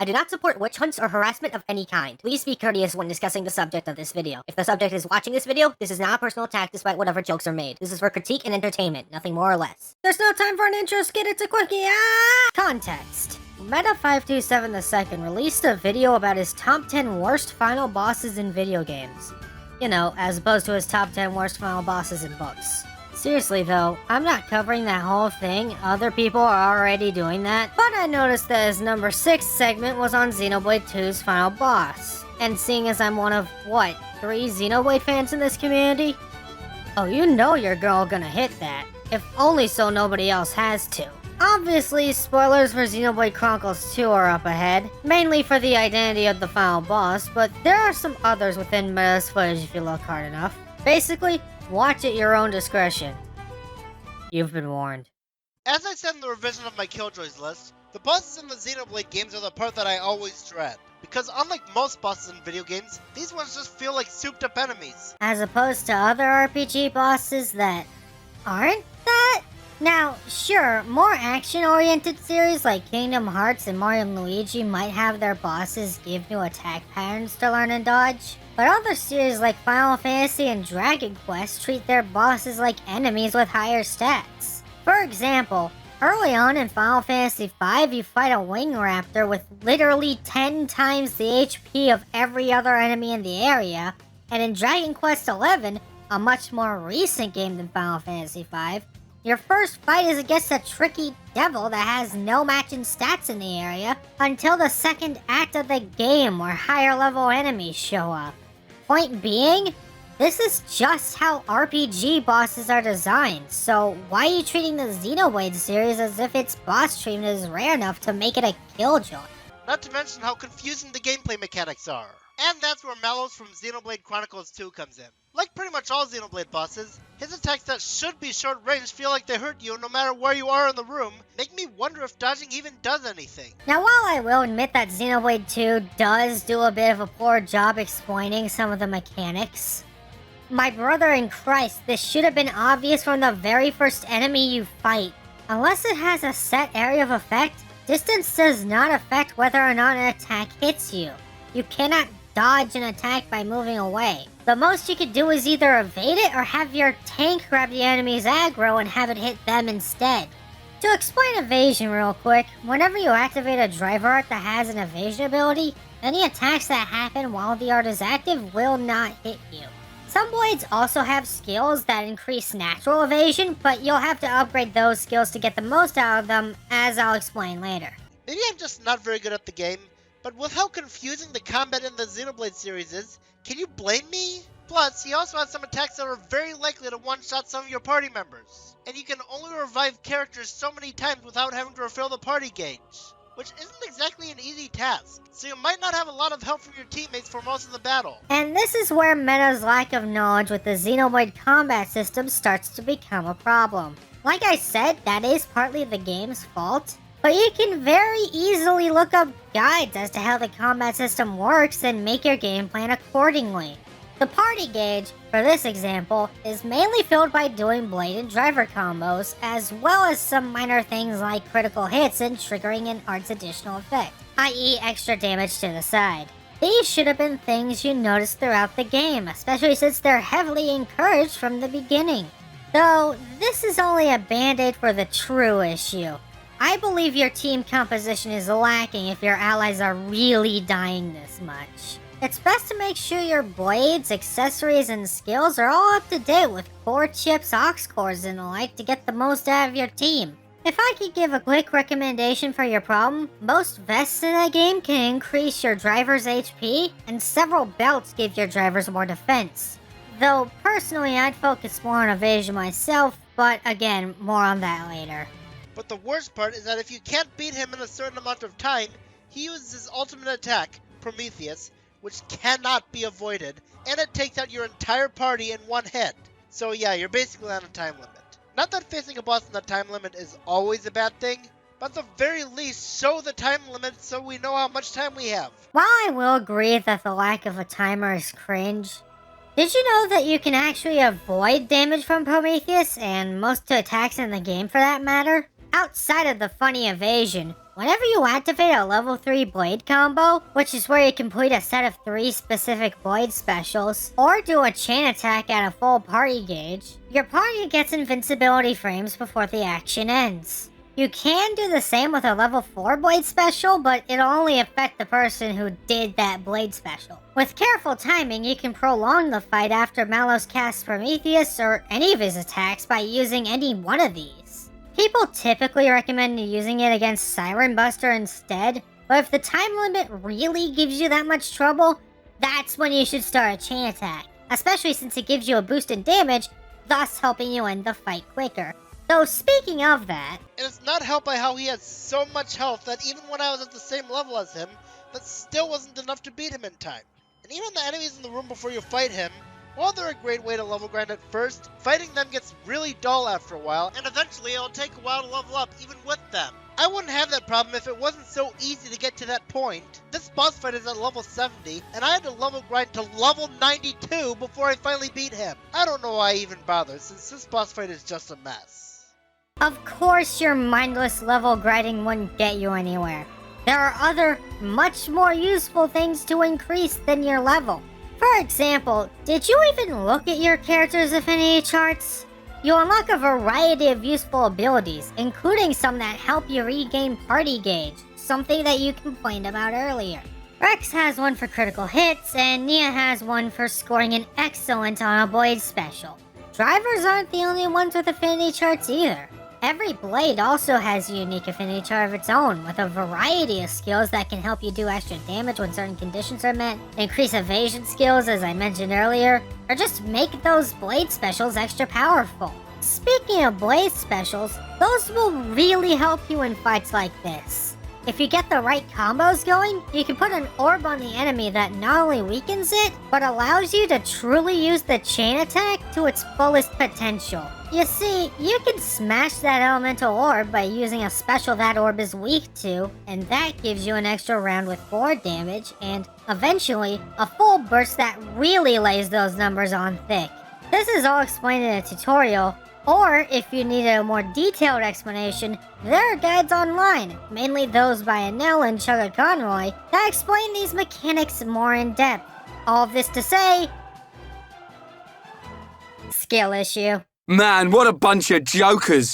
I do not support witch hunts or harassment of any kind. Please be courteous when discussing the subject of this video. If the subject is watching this video, this is not a personal attack despite whatever jokes are made. This is for critique and entertainment, nothing more or less. There's no time for an intro skit, it's a quickie, Context. meta527II released a video about his top 10 worst final bosses in video games. You know, as opposed to his top 10 worst final bosses in books. Seriously though, I'm not covering that whole thing, other people are already doing that, but I noticed that his number 6 segment was on Xenoblade 2's final boss. And seeing as I'm one of, 3 Xenoblade fans in this community? Oh, you know your girl gonna hit that, if only so nobody else has to. Obviously, spoilers for Xenoblade Chronicles 2 are up ahead, mainly for the identity of the final boss, but there are some others within Meta's footage if you look hard enough. Basically, watch at your own discretion. You've been warned. As I said in the revision of my Killjoys list, the bosses in the Xenoblade games are the part that I always dread. Because unlike most bosses in video games, these ones just feel like souped up enemies. As opposed to other RPG bosses that aren't that? Now, sure, more action-oriented series like Kingdom Hearts and Mario & Luigi might have their bosses give new attack patterns to learn and dodge. But other series like Final Fantasy and Dragon Quest treat their bosses like enemies with higher stats. For example, early on in Final Fantasy V, you fight a wing raptor with literally 10 times the HP of every other enemy in the area, and in Dragon Quest XI, a much more recent game than Final Fantasy V, your first fight is against a tricky devil that has no matching stats in the area until the second act of the game where higher level enemies show up. Point being, this is just how RPG bosses are designed, so why are you treating the Xenoblade series as if its boss treatment is rare enough to make it a killjoy? Not to mention how confusing the gameplay mechanics are. And that's where Mallows from Xenoblade Chronicles 2 comes in. Like pretty much all Xenoblade bosses, his attacks that should be short range feel like they hurt you no matter where you are in the room, make me wonder if dodging even does anything. Now while I will admit that Xenoblade 2 does do a bit of a poor job explaining some of the mechanics, my brother in Christ, this should have been obvious from the very first enemy you fight. Unless it has a set area of effect, distance does not affect whether or not an attack hits you. You cannot dodge an attack by moving away. The most you could do is either evade it or have your tank grab the enemy's aggro and have it hit them instead. To explain evasion real quick, whenever you activate a driver art that has an evasion ability, any attacks that happen while the art is active will not hit you. Some blades also have skills that increase natural evasion, but you'll have to upgrade those skills to get the most out of them, as I'll explain later. Maybe I'm just not very good at the game, but with how confusing the combat in the Xenoblade series is, can you blame me? Plus, he also has some attacks that are very likely to one-shot some of your party members. And you can only revive characters so many times without having to refill the party gauge. Which isn't exactly an easy task, so you might not have a lot of help from your teammates for most of the battle. And this is where Meta's lack of knowledge with the Xenoblade combat system starts to become a problem. Like I said, that is partly the game's fault, but you can very easily look up guides as to how the combat system works and make your game plan accordingly. The party gauge, for this example, is mainly filled by doing blade and driver combos, as well as some minor things like critical hits and triggering an art's additional effect, i.e. extra damage to the side. These should have been things you noticed throughout the game, especially since they're heavily encouraged from the beginning. Though, this is only a band-aid for the true issue. I believe your team composition is lacking if your allies are really dying this much. It's best to make sure your blades, accessories, and skills are all up to date with core chips, aux cores, and the like to get the most out of your team. If I could give a quick recommendation for your problem, most vests in a game can increase your driver's HP, and several belts give your drivers more defense. Though, personally, I'd focus more on evasion myself, but again, more on that later. But the worst part is that if you can't beat him in a certain amount of time, he uses his ultimate attack, Prometheus, which cannot be avoided, and it takes out your entire party in one hit. So yeah, you're basically on a time limit. Not that facing a boss on the time limit is always a bad thing, but at the very least, show the time limit so we know how much time we have. While I will agree that the lack of a timer is cringe, did you know that you can actually avoid damage from Prometheus, and most attacks in the game for that matter? Outside of the funny evasion, whenever you activate a level 3 blade combo, which is where you complete a set of 3 specific blade specials, or do a chain attack at a full party gauge, your party gets invincibility frames before the action ends. You can do the same with a level 4 blade special, but it'll only affect the person who did that blade special. With careful timing, you can prolong the fight after Malos casts Prometheus or any of his attacks by using any one of these. People typically recommend using it against Siren Buster instead, but if the time limit really gives you that much trouble, that's when you should start a chain attack, especially since it gives you a boost in damage, thus helping you end the fight quicker. Though speaking of that, And it's not helped by how he has so much health that even when I was at the same level as him, that still wasn't enough to beat him in time. And even the enemies in the room before you fight him, while they're a great way to level grind at first, fighting them gets really dull after a while, and eventually it'll take a while to level up even with them. I wouldn't have that problem if it wasn't so easy to get to that point. This boss fight is at level 70, and I had to level grind to level 92 before I finally beat him. I don't know why I even bothered, since this boss fight is just a mess. of course your mindless level grinding wouldn't get you anywhere. There are other, much more useful things to increase than your level. For example, did you even look at your character's affinity charts? You unlock a variety of useful abilities, including some that help you regain party gauge, something that you complained about earlier. Rex has one for critical hits, and Nia has one for scoring an excellent on a blade special. Drivers aren't the only ones with affinity charts either. Every blade also has a unique affinity chart of its own, with a variety of skills that can help you do extra damage when certain conditions are met, increase evasion skills as I mentioned earlier, or just make those blade specials extra powerful. Speaking of blade specials, those will really help you in fights like this. If you get the right combos going, you can put an orb on the enemy that not only weakens it, but allows you to truly use the chain attack to its fullest potential. You see, you can smash that elemental orb by using a special that orb is weak to, and that gives you an extra round with 4 damage, and eventually, a full burst that really lays those numbers on thick. This is all explained in a tutorial, or if you needed a more detailed explanation, there are guides online, mainly those by Anel and Chugga Conroy, that explain these mechanics more in depth. All of this to say, skill issue. Man, what a bunch of jokers.